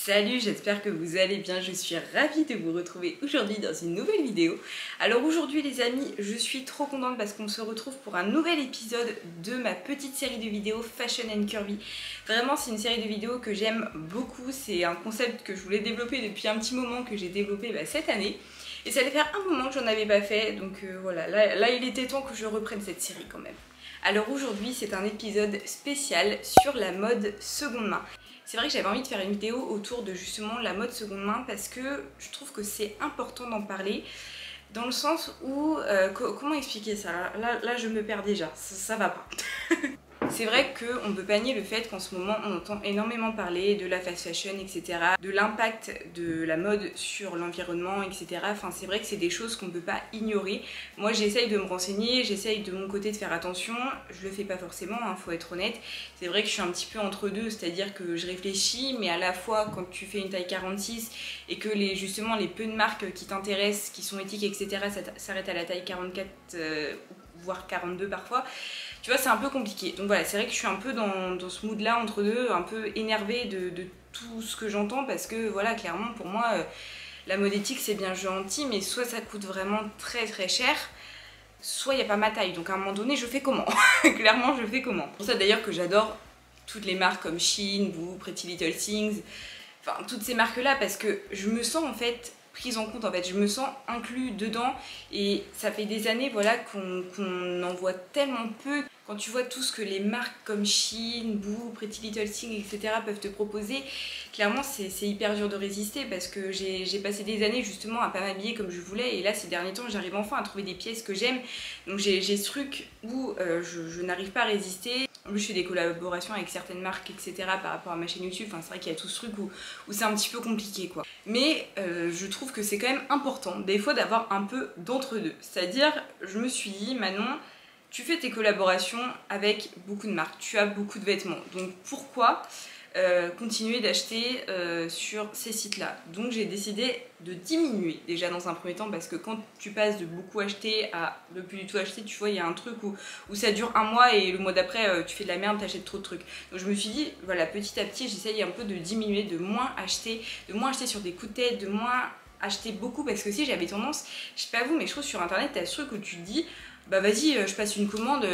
Salut, j'espère que vous allez bien, je suis ravie de vous retrouver aujourd'hui dans une nouvelle vidéo. Alors aujourd'hui les amis, je suis trop contente parce qu'on se retrouve pour un nouvel épisode de ma petite série de vidéos Fashion and Curvy. Vraiment c'est une série de vidéos que j'aime beaucoup, c'est un concept que je voulais développer depuis un petit moment, que j'ai développé cette année. Et ça allait faire un moment que j'en avais pas fait, donc voilà, là il était temps que je reprenne cette série quand même. Alors aujourd'hui c'est un épisode spécial sur la mode seconde main. C'est vrai que j'avais envie de faire une vidéo autour de justement la mode seconde main parce que je trouve que c'est important d'en parler dans le sens où, comment expliquer ça, là je me perds déjà, ça va pas. C'est vrai qu'on ne peut pas nier le fait qu'en ce moment on entend énormément parler de la fast fashion, etc. De l'impact de la mode sur l'environnement, etc. Enfin c'est vrai que c'est des choses qu'on ne peut pas ignorer. Moi j'essaye de me renseigner, j'essaye de mon côté de faire attention. Je le fais pas forcément, faut être honnête. C'est vrai que je suis un petit peu entre deux, c'est-à-dire que je réfléchis, mais à la fois quand tu fais une taille 46 et que justement les peu de marques qui t'intéressent, qui sont éthiques, etc. s'arrêtent à la taille 44, voire 42 parfois. Tu vois, c'est un peu compliqué. Donc voilà, c'est vrai que je suis un peu dans ce mood là entre deux, un peu énervée de tout ce que j'entends parce que voilà, clairement pour moi, la mode éthique c'est bien gentil, mais soit ça coûte vraiment très très cher, soit il n'y a pas ma taille. Donc à un moment donné, je fais comment? Clairement, je fais comment? C'est pour ça d'ailleurs que j'adore toutes les marques comme Shein, Boo, Pretty Little Things, enfin toutes ces marques là parce que je me sens en fait prise en compte, je me sens inclus dedans et ça fait des années voilà, qu'on en voit tellement peu. Quand tu vois tout ce que les marques comme Shein, Boo, Pretty Little Things, etc. peuvent te proposer, clairement c'est hyper dur de résister parce que j'ai passé des années justement à pas m'habiller comme je voulais et là ces derniers temps j'arrive enfin à trouver des pièces que j'aime. Donc j'ai ce truc où je n'arrive pas à résister. En plus je fais des collaborations avec certaines marques, etc. par rapport à ma chaîne YouTube. Enfin c'est vrai qu'il y a tout ce truc où c'est un petit peu compliqué quoi. Mais je trouve que c'est quand même important des fois d'avoir un peu d'entre-deux. C'est-à-dire je me suis dit Manon, tu fais tes collaborations avec beaucoup de marques, tu as beaucoup de vêtements, donc pourquoi continuer d'acheter sur ces sites-là? Donc j'ai décidé de diminuer déjà dans un premier temps parce que quand tu passes de beaucoup acheter à de plus du tout acheter, tu vois, il y a un truc où ça dure un mois et le mois d'après tu fais de la merde, t'achètes trop de trucs. Donc je me suis dit, voilà, petit à petit j'essaye un peu de diminuer, de moins acheter sur des coups de tête, de moins acheter beaucoup parce que si j'avais tendance, je sais pas vous, mais je trouve sur internet t'as ce truc où tu te dis bah vas-y je passe une commande,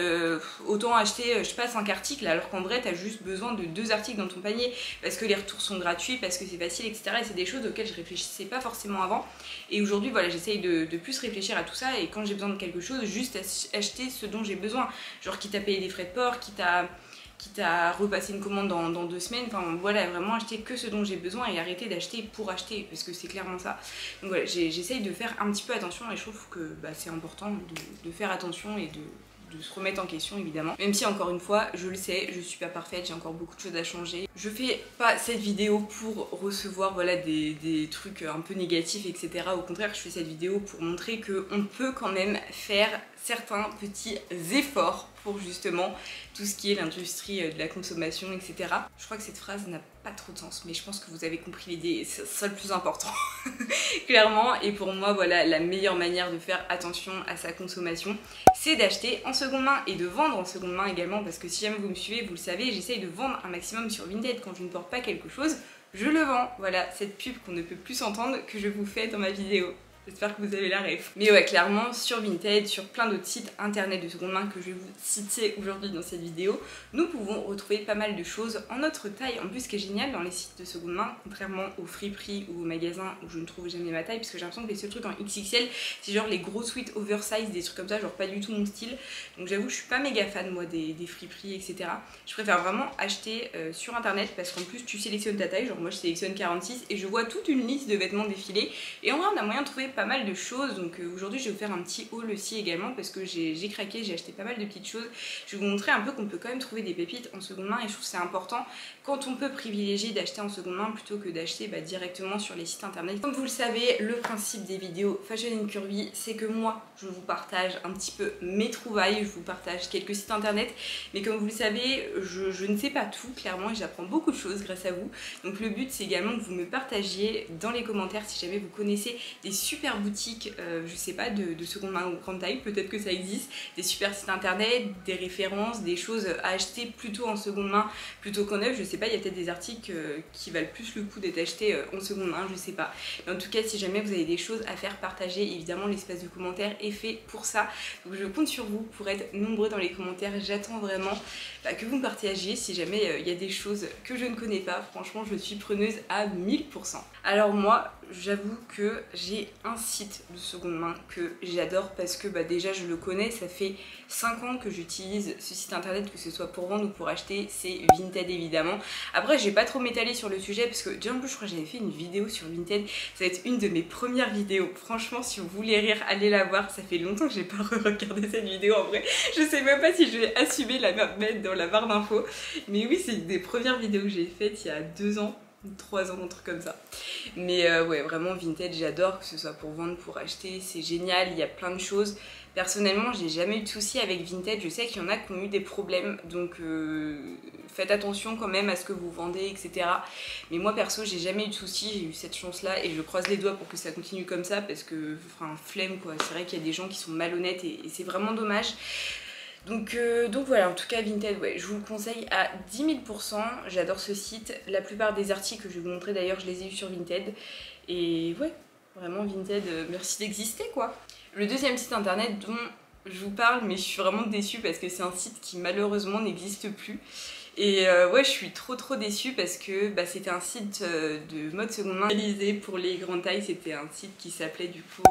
autant acheter je sais pas 5 articles alors qu'en vrai t'as juste besoin de 2 articles dans ton panier parce que les retours sont gratuits, parce que c'est facile, etc. Et c'est des choses auxquelles je réfléchissais pas forcément avant et aujourd'hui voilà j'essaye de plus réfléchir à tout ça et quand j'ai besoin de quelque chose juste acheter ce dont j'ai besoin, genre quitte à payer des frais de port, quitte à repasser une commande dans 2 semaines, enfin voilà, vraiment acheter que ce dont j'ai besoin et arrêter d'acheter pour acheter, parce que c'est clairement ça. Donc voilà, j'essaye de faire un petit peu attention et je trouve que c'est important de faire attention et de se remettre en question évidemment. Même si encore une fois, je le sais, je suis pas parfaite, j'ai encore beaucoup de choses à changer. Je fais pas cette vidéo pour recevoir voilà, des trucs un peu négatifs, etc. Au contraire, je fais cette vidéo pour montrer qu'on peut quand même faire certains petits efforts pour justement tout ce qui est l'industrie de la consommation, etc. Je crois que cette phrase n'a pas trop de sens, mais je pense que vous avez compris l'idée, c'est ça le plus important, clairement. Et pour moi, voilà, la meilleure manière de faire attention à sa consommation, c'est d'acheter en seconde main et de vendre en seconde main également, parce que si jamais vous me suivez, vous le savez, j'essaye de vendre un maximum sur Vinted. Quand je ne porte pas quelque chose, je le vends. Voilà, cette pub qu'on ne peut plus entendre que je vous fais dans ma vidéo. J'espère que vous avez la ref. Mais ouais, clairement, sur Vinted, sur plein d'autres sites internet de seconde main que je vais vous citer aujourd'hui dans cette vidéo, nous pouvons retrouver pas mal de choses en notre taille. En plus, ce qui est génial dans les sites de seconde main, contrairement aux friperies ou aux magasins où je ne trouve jamais ma taille, parce que j'ai l'impression que les seuls trucs en XXL, c'est genre les gros sweats oversize, des trucs comme ça, genre pas du tout mon style. Donc j'avoue que je suis pas méga fan moi des friperies, etc. Je préfère vraiment acheter sur internet parce qu'en plus tu sélectionnes ta taille, genre moi je sélectionne 46 et je vois toute une liste de vêtements défilés. Et en vrai on a moyen de trouver pas mal de choses, donc aujourd'hui je vais vous faire un petit haul aussi également parce que j'ai craqué, j'ai acheté pas mal de petites choses. Je vais vous montrer un peu qu'on peut quand même trouver des pépites en seconde main et je trouve que c'est important quand on peut privilégier d'acheter en seconde main plutôt que d'acheter directement sur les sites internet. Comme vous le savez, le principe des vidéos Fashion and Curvy, c'est que moi je vous partage un petit peu mes trouvailles, je vous partage quelques sites internet, mais comme vous le savez, je ne sais pas tout clairement et j'apprends beaucoup de choses grâce à vous. Donc le but c'est également que vous me partagiez dans les commentaires si jamais vous connaissez des super super boutiques, je sais pas, de seconde main ou grande taille, peut-être que ça existe, des super sites internet, des références, des choses à acheter plutôt en seconde main plutôt qu'en neuf, je sais pas, il y a peut-être des articles qui valent plus le coup d'être achetés en seconde main, je sais pas. Mais en tout cas, si jamais vous avez des choses à faire partager, évidemment l'espace de commentaires est fait pour ça, donc je compte sur vous pour être nombreux dans les commentaires. J'attends vraiment que vous me partagiez si jamais il y a des choses que je ne connais pas. Franchement, je suis preneuse à 1000%. Alors moi, j'avoue que j'ai un site de seconde main que j'adore parce que déjà je le connais, ça fait 5 ans que j'utilise ce site internet, que ce soit pour vendre ou pour acheter, c'est Vinted évidemment. Après j'ai pas trop m'étaler sur le sujet parce que déjà en plus je crois que j'avais fait une vidéo sur Vinted, ça va être une de mes premières vidéos. Franchement, si vous voulez rire, allez la voir, ça fait longtemps que j'ai pas regardé cette vidéo en vrai, je sais même pas si je vais assumer la mettre dans la barre d'infos, mais oui, c'est une des premières vidéos que j'ai faites il y a 2 ans. 3 ans, un truc comme ça. Mais ouais, vraiment Vinted, j'adore, que ce soit pour vendre, pour acheter, c'est génial, il y a plein de choses. Personnellement, j'ai jamais eu de soucis avec Vinted, je sais qu'il y en a qui ont eu des problèmes, donc faites attention quand même à ce que vous vendez, etc. Mais moi perso, j'ai jamais eu de soucis, j'ai eu cette chance-là et je croise les doigts pour que ça continue comme ça parce que, enfin, flemme quoi, c'est vrai qu'il y a des gens qui sont malhonnêtes et c'est vraiment dommage. Donc voilà, en tout cas Vinted, ouais, je vous le conseille à 10 000%, j'adore ce site, la plupart des articles que je vais vous montrer d'ailleurs je les ai eus sur Vinted, et ouais, vraiment Vinted, merci d'exister quoi. Le deuxième site internet dont je vous parle, mais je suis vraiment déçue parce que c'est un site qui malheureusement n'existe plus. Et ouais, je suis trop déçue parce que c'était un site de mode seconde main réalisé pour les grandes tailles. C'était un site qui s'appelait du coup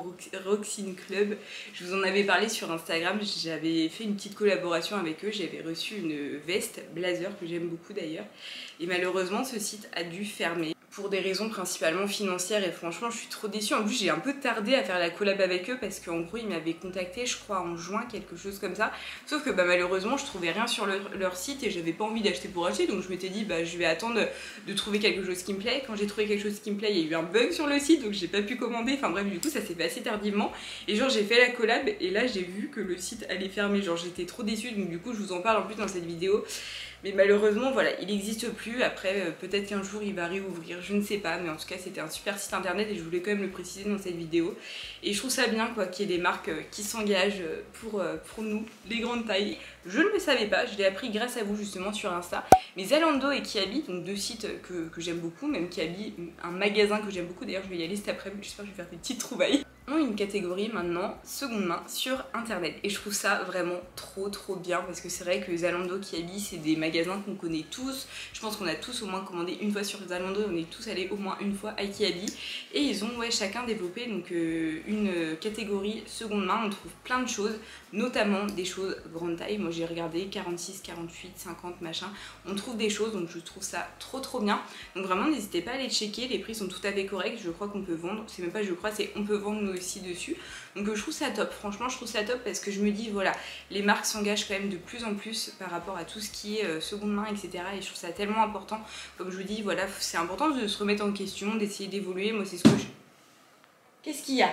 Roxine Club. Je vous en avais parlé sur Instagram, j'avais fait une petite collaboration avec eux. J'avais reçu une veste blazer que j'aime beaucoup d'ailleurs. Et malheureusement, ce site a dû fermer pour des raisons principalement financières et franchement je suis trop déçue. En plus j'ai un peu tardé à faire la collab avec eux parce qu'en gros ils m'avaient contacté je crois en juin, quelque chose comme ça, sauf que malheureusement je trouvais rien sur leur site et j'avais pas envie d'acheter pour acheter, donc je m'étais dit je vais attendre de trouver quelque chose qui me plaît. Quand j'ai trouvé quelque chose qui me plaît, il y a eu un bug sur le site donc j'ai pas pu commander, enfin bref du coup ça s'est fait assez tardivement et genre j'ai fait la collab et là j'ai vu que le site allait fermer, genre j'étais trop déçue, donc du coup je vous en parle en plus dans cette vidéo. Mais malheureusement voilà, il n'existe plus. Après peut-être qu'un jour il va réouvrir, je ne sais pas, mais en tout cas c'était un super site internet et je voulais quand même le préciser dans cette vidéo. Et je trouve ça bien quoi qu'il y ait des marques qui s'engagent pour nous, les grandes tailles. Je ne le savais pas, je l'ai appris grâce à vous justement sur Insta. Mais Zalando et Kiabi, donc deux sites que j'aime beaucoup, même Kiabi, un magasin que j'aime beaucoup, d'ailleurs je vais y aller cet après-midi, j'espère que je vais faire des petites trouvailles, ont une catégorie maintenant seconde main sur internet et je trouve ça vraiment trop bien parce que c'est vrai que Zalando, Kiabi c'est des magasins qu'on connaît tous, je pense qu'on a tous au moins commandé une fois sur Zalando, on est tous allés au moins une fois à Kiabi et ils ont chacun développé donc une catégorie seconde main. On trouve plein de choses, notamment des choses grande taille. Moi j'ai regardé 46, 48, 50 machin, on trouve des choses, donc je trouve ça trop bien. Donc vraiment n'hésitez pas à les checker, les prix sont tout à fait corrects, je crois qu'on peut vendre, c'est même pas je crois, c'est on peut vendre nous aussi dessus. Donc je trouve ça top, franchement je trouve ça top parce que je me dis voilà, les marques s'engagent quand même de plus en plus par rapport à tout ce qui est seconde main, etc. Et je trouve ça tellement important, comme je vous dis, voilà, c'est important de se remettre en question, d'essayer d'évoluer. Moi c'est ce que je... Qu'est-ce qu'il y a ?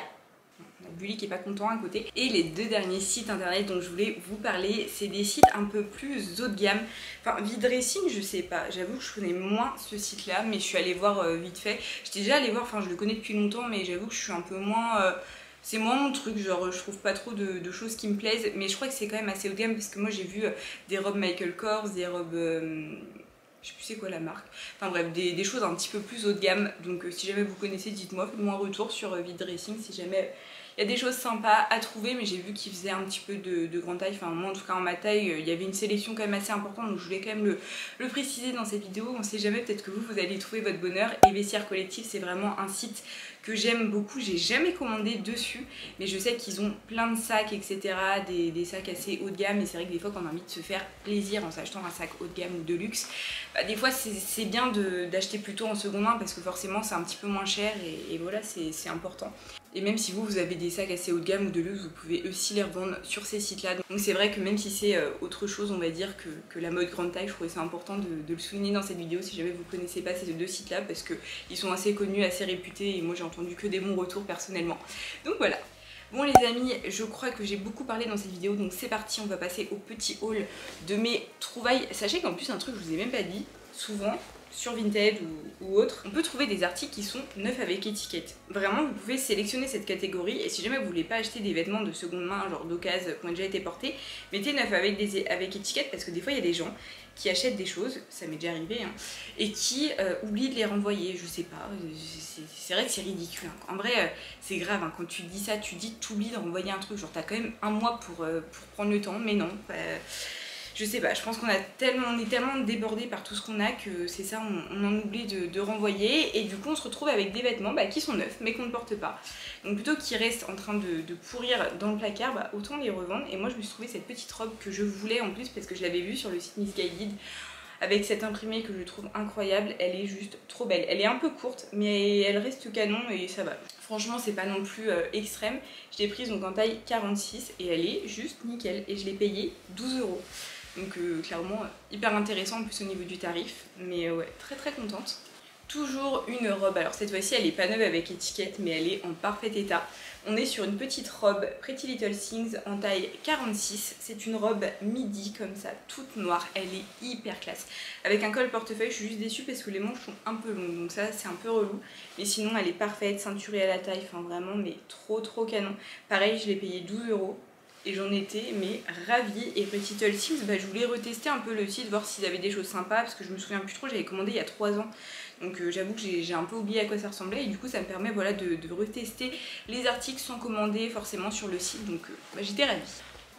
Bully qui est pas content à côté. Et les deux derniers sites internet dont je voulais vous parler, c'est des sites un peu plus haut de gamme. Enfin, V-Dressing, je sais pas, j'avoue que je connais moins ce site là, mais je suis allée voir vite fait. J'étais déjà allée voir, enfin je le connais depuis longtemps, mais j'avoue que je suis un peu moins... c'est moins mon truc, genre je trouve pas trop de choses qui me plaisent, mais je crois que c'est quand même assez haut de gamme parce que moi j'ai vu des robes Michael Kors, des robes... je sais plus c'est quoi la marque, enfin bref, des choses un petit peu plus haut de gamme. Donc si jamais vous connaissez, dites-moi, faites-moi un retour sur V-Dressing si jamais il y a des choses sympas à trouver. Mais j'ai vu qu'ils faisaient un petit peu de grande taille, enfin moi en tout cas en ma taille, il y avait une sélection quand même assez importante, donc je voulais quand même le préciser dans cette vidéo. On sait jamais, peut-être que vous allez trouver votre bonheur. Et Vestiaire Collectif, c'est vraiment un site que j'aime beaucoup, j'ai jamais commandé dessus, mais je sais qu'ils ont plein de sacs, etc., des sacs assez haut de gamme, et c'est vrai que des fois quand on a envie de se faire plaisir en s'achetant un sac haut de gamme ou de luxe, des fois c'est bien d'acheter plutôt en seconde main parce que forcément c'est un petit peu moins cher et voilà, c'est important. Et même si vous avez des sacs assez haut de gamme ou de luxe, vous pouvez aussi les revendre sur ces sites-là. Donc c'est vrai que même si c'est autre chose, on va dire, que la mode grande taille, je trouvais ça important de le souligner dans cette vidéo si jamais vous ne connaissez pas ces deux sites-là, parce qu'ils sont assez connus, assez réputés, et moi j'ai entendu que des bons retours personnellement. Donc voilà. Bon les amis, je crois que j'ai beaucoup parlé dans cette vidéo, donc c'est parti, on va passer au petit haul de mes trouvailles. Sachez qu'en plus un truc que je vous ai même pas dit, souvent sur Vinted ou autre, on peut trouver des articles qui sont neufs avec étiquette. Vraiment, vous pouvez sélectionner cette catégorie et si jamais vous voulez pas acheter des vêtements de seconde main, genre d'occasion, qui ont déjà été portés, mettez neuf avec étiquette parce que des fois il y a des gens qui achètent des choses, ça m'est déjà arrivé, hein, et qui oublient de les renvoyer, je sais pas, c'est vrai que c'est ridicule. Hein. En vrai, c'est grave, hein, quand tu dis ça, tu dis que tu oublies de renvoyer un truc, genre t'as quand même un mois pour prendre le temps, mais non, je sais pas, je pense qu'on est tellement débordé par tout ce qu'on a que c'est ça, on en oublie de renvoyer et du coup on se retrouve avec des vêtements qui sont neufs mais qu'on ne porte pas. Donc plutôt qu'ils restent en train de pourrir dans le placard, autant les revendre. Et moi je me suis trouvé cette petite robe que je voulais en plus parce que je l'avais vue sur le site Missguided avec cette imprimée que je trouve incroyable, elle est juste trop belle. Elle est un peu courte mais elle reste canon et ça va. Franchement c'est pas non plus extrême. Je l'ai prise donc en taille 46 et elle est juste nickel et je l'ai payée 12 €. Donc clairement hyper intéressant en plus au niveau du tarif, mais ouais, très contente. Toujours une robe, alors cette fois-ci elle est pas neuve avec étiquette mais elle est en parfait état. On est sur une petite robe Pretty Little Things en taille 46, c'est une robe midi comme ça, toute noire, elle est hyper classe. Avec un col portefeuille, je suis juste déçue parce que les manches sont un peu longues, donc ça c'est un peu relou. Mais sinon elle est parfaite, ceinturée à la taille, enfin vraiment mais trop canon. Pareil, je l'ai payé 12 €. Et j'en étais mais ravie. Et Pretty Little Things, je voulais retester un peu le site, voir s'ils avaient des choses sympas parce que je me souviens plus trop, j'avais commandé il y a 3 ans. Donc j'avoue que j'ai un peu oublié à quoi ça ressemblait et du coup ça me permet voilà, de retester les articles sans commander forcément sur le site. Donc j'étais ravie.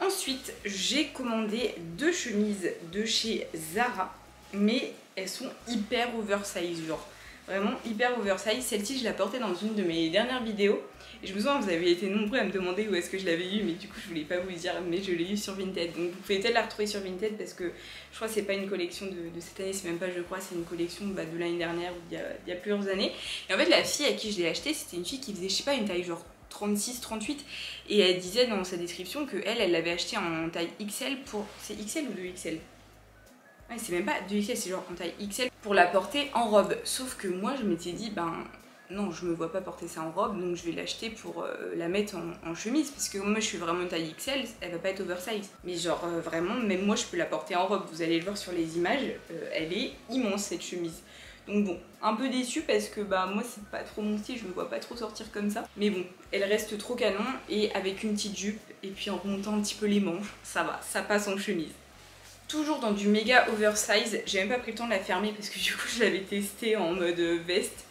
Ensuite j'ai commandé 2 chemises de chez Zara mais elles sont hyper oversize, genre vraiment hyper oversize. Celle-ci je la portais dans une de mes dernières vidéos. Et je me souviens, vous avez été nombreux à me demander où est-ce que je l'avais eu, mais du coup je voulais pas vous dire, mais je l'ai eu sur Vinted. Donc vous pouvez peut-être la retrouver sur Vinted parce que je crois que c'est pas une collection de cette année, c'est même pas je crois, c'est une collection de l'année dernière ou il y a plusieurs années. Et en fait la fille à qui je l'ai acheté, c'était une fille qui faisait je sais pas une taille genre 36, 38 et elle disait dans sa description que elle l'avait acheté en taille XL pour... C'est XL ou 2XL? Ouais, c'est même pas 2XL, c'est genre en taille XL pour la porter en robe. Sauf que moi je m'étais dit non, je me vois pas porter ça en robe, donc je vais l'acheter pour la mettre en chemise, parce que moi je suis vraiment taille XL, elle va pas être oversize. Mais genre vraiment, même moi je peux la porter en robe, vous allez le voir sur les images, elle est immense cette chemise. Donc bon, un peu déçue parce que moi c'est pas trop mon style, je me vois pas trop sortir comme ça. Mais bon, elle reste trop canon et avec une petite jupe et puis en remontant un petit peu les manches, ça va, ça passe en chemise. Toujours dans du méga oversize, j'ai même pas pris le temps de la fermer parce que du coup je l'avais testée en mode veste.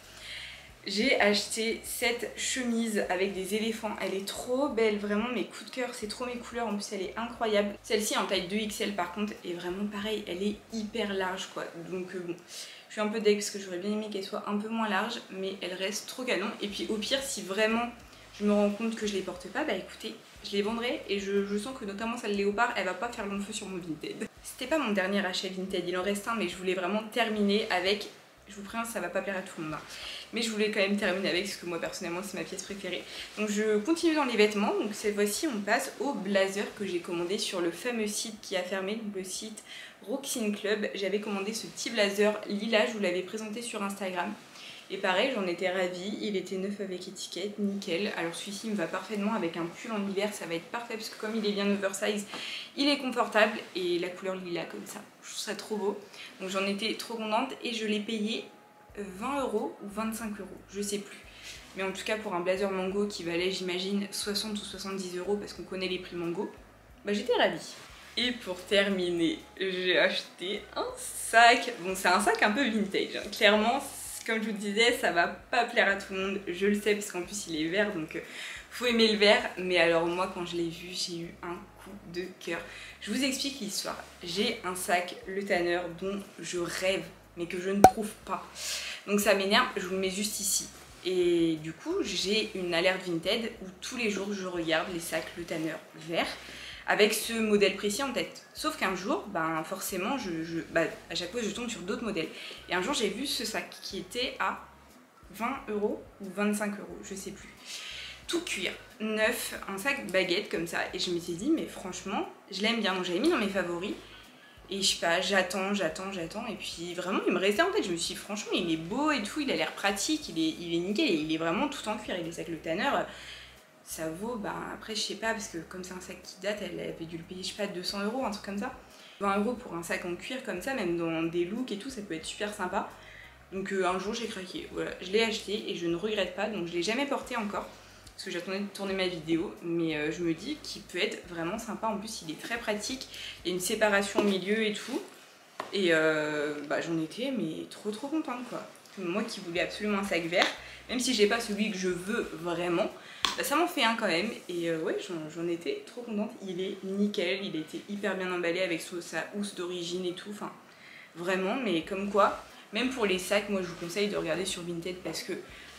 J'ai acheté cette chemise avec des éléphants, elle est trop belle, vraiment mes coups de cœur, c'est trop mes couleurs, en plus elle est incroyable. Celle-ci en taille 2XL par contre est vraiment pareil, elle est hyper large quoi, donc bon, je suis un peu deg parce que j'aurais bien aimé qu'elle soit un peu moins large, mais elle reste trop canon. Et puis au pire, si vraiment je me rends compte que je les porte pas, écoutez, je les vendrai et je sens que notamment celle léopard, elle va pas faire long feu sur mon Vinted. C'était pas mon dernier achat Vinted, il en reste un mais je voulais vraiment terminer avec... Je vous préviens, ça va pas plaire à tout le monde, hein. Mais je voulais quand même terminer avec parce que moi personnellement c'est ma pièce préférée. Donc je continue dans les vêtements, donc cette fois-ci on passe au blazer que j'ai commandé sur le fameux site qui a fermé, donc le site Roxin Club. J'avais commandé ce petit blazer lilas, je vous l'avais présenté sur Instagram. Et pareil, j'en étais ravie, il était neuf avec étiquette, nickel. Alors celui-ci me va parfaitement avec un pull en hiver, ça va être parfait parce que comme il est bien oversize, il est confortable et la couleur lilas comme ça, je trouve ça trop beau. Donc j'en étais trop contente et je l'ai payé 20 € ou 25 €, je sais plus. Mais en tout cas pour un blazer Mango qui valait j'imagine 60 ou 70 € parce qu'on connaît les prix Mango, j'étais ravie. Et pour terminer, j'ai acheté un sac. Bon c'est un sac un peu vintage, hein. Clairement, comme je vous disais, ça va pas plaire à tout le monde, je le sais parce qu'en plus il est vert donc faut aimer le vert. Mais alors moi quand je l'ai vu, j'ai eu un coup de cœur. Je vous explique l'histoire. J'ai un sac Le Tanner dont je rêve mais que je ne trouve pas. Donc ça m'énerve, je vous le mets juste ici. Et du coup j'ai une alerte Vinted où tous les jours je regarde les sacs Le Tanner verts avec ce modèle précis en tête. Sauf qu'un jour, forcément, à chaque fois je tombe sur d'autres modèles. Et un jour j'ai vu ce sac qui était à 20 € ou 25 €, je sais plus. Tout cuir, neuf, un sac baguette comme ça. Et je m'étais dit, mais franchement, je l'aime bien. Donc j'avais mis dans mes favoris. Et je sais pas, j'attends. Et puis vraiment, il me restait en tête. Je me suis dit, franchement, il est beau et tout, il a l'air pratique, il est nickel. Et il est vraiment tout en cuir. Et les sacs Le Tanner... ça vaut, après je sais pas, parce que comme c'est un sac qui date, elle avait dû le payer, je sais pas, 200 €, un truc comme ça. 20 € pour un sac en cuir comme ça, même dans des looks et tout, ça peut être super sympa. Donc un jour j'ai craqué, voilà, je l'ai acheté et je ne regrette pas, donc je l'ai jamais porté encore parce que j'attendais de tourner ma vidéo, mais je me dis qu'il peut être vraiment sympa. En plus il est très pratique, il y a une séparation au milieu et tout, et j'en étais mais trop contente quoi. Moi qui voulais absolument un sac vert, même si j'ai pas celui que je veux vraiment, ça m'en fait un quand même, et ouais, j'en étais trop contente. Il est nickel, il a été hyper bien emballé avec sa housse d'origine et tout, enfin vraiment, mais comme quoi, même pour les sacs, moi je vous conseille de regarder sur Vinted parce que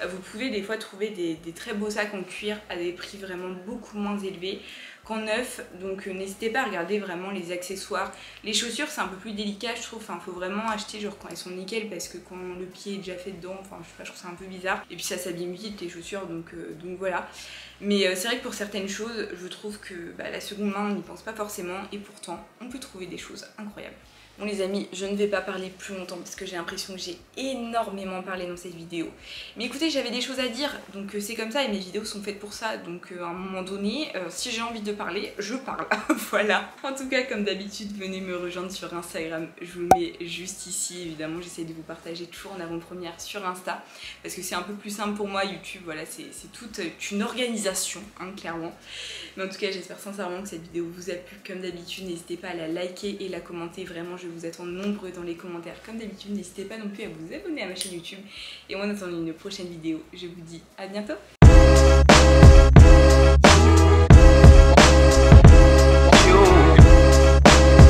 vous pouvez des fois trouver des très beaux sacs en cuir à des prix vraiment beaucoup moins élevés qu'en neuf, donc n'hésitez pas à regarder vraiment les accessoires. Les chaussures c'est un peu plus délicat je trouve, enfin faut vraiment acheter genre quand elles sont nickel, parce que quand le pied est déjà fait dedans, enfin je sais pas, je trouve ça un peu bizarre, et puis ça s'abîme vite les chaussures, donc voilà. Mais c'est vrai que pour certaines choses, je trouve que la seconde main on n'y pense pas forcément, et pourtant on peut trouver des choses incroyables. Bon les amis, je ne vais pas parler plus longtemps parce que j'ai l'impression que j'ai énormément parlé dans cette vidéo. Mais écoutez, j'avais des choses à dire, donc c'est comme ça et mes vidéos sont faites pour ça. Donc à un moment donné, si j'ai envie de parler, je parle. Voilà. En tout cas, comme d'habitude, venez me rejoindre sur Instagram. Je vous le mets juste ici. Évidemment, j'essaie de vous partager toujours en avant-première sur Insta parce que c'est un peu plus simple pour moi. YouTube, voilà, c'est toute une organisation, hein, clairement. Mais en tout cas, j'espère sincèrement que cette vidéo vous a plu. Comme d'habitude, n'hésitez pas à la liker et la commenter. Vraiment, je vous attends nombreux dans les commentaires. Comme d'habitude, n'hésitez pas non plus à vous abonner à ma chaîne YouTube. Et moi, en attendant une prochaine vidéo, je vous dis à bientôt.